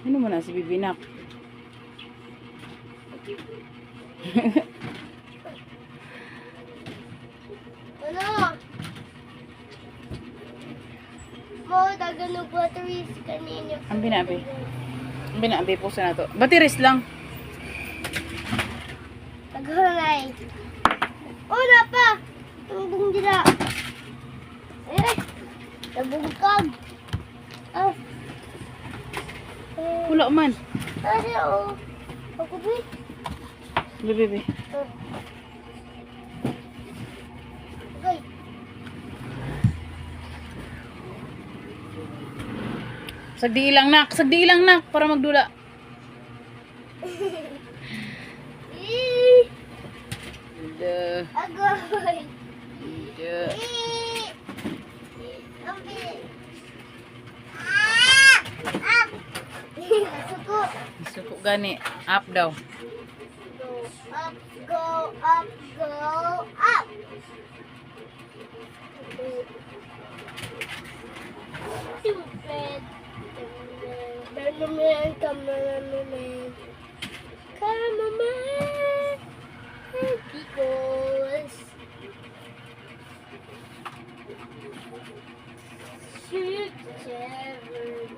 Ano mo na si Bibinak? Ano? Mo, taganong batteries kanina. Ang binabi. Ang binabi po sa nato. Batiris lang. Taganay. Oh, napa! Tumbong dila. Eh! Nabungkag. Ah. Wala man. Ano, oh. Ako ba? Bibi. Okay. Sagdi lang nak para magdula. Eh! Duh. Agoy! Duh. Eh! Ambi! Ah! Ah! Suko! Suko gani. Up daw. Go up, go up, go up! Stupid! Cameraman, cameraman. Cameraman! Because shoot Trevor.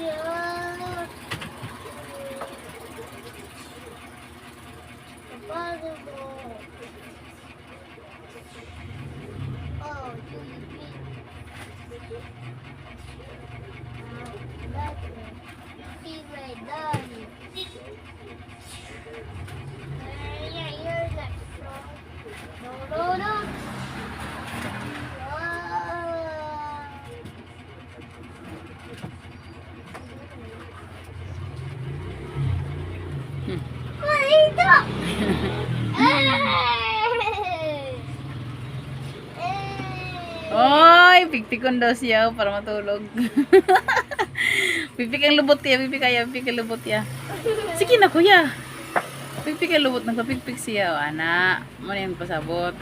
Yeah. Oh, do you feel my daddy? Yeah, you're not strong. No, no, no. Ito! Oy, pikpikon daw siya para matulog. Pipik ang lubot ya, pipik ang lubot ya. Sige na kuya. Pipik ang lubot, nagpapikpik siya. O, anak, mo na yung pasabot.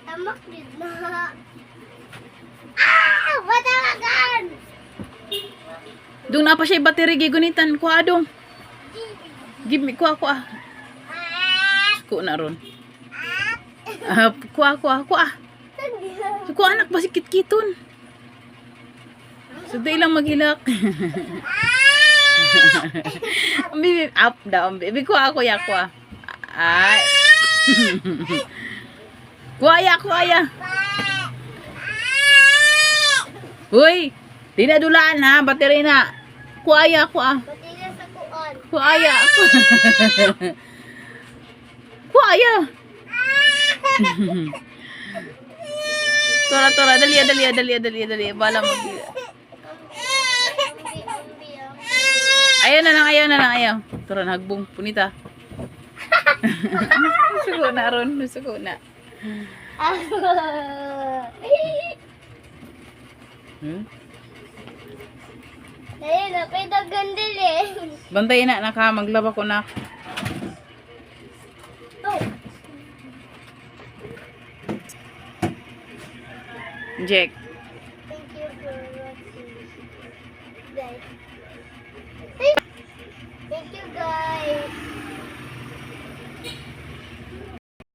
Tamak din na. Ah! Wadagan! Doon na pa siya battery gigunitan. Kuha dong. Give me, kuha. Ah! Kuha na ron. Kuha. Kuha anak, basikit-kiton. So, di lang maghilak. Bibi, up down. Bibi, kuha. Ay. Kuha. Uy, di na dulaan ha, battery na. Kuha. Batila sa kuon. Kuha. Tora, dali. Bala mo. Ayaw na lang. Tora, nagbong. Punita. Suko na ron. Suko na. Ayun na, pinagandil eh. Bantayin na, naka. Maglaba ko na. Oh. Jack.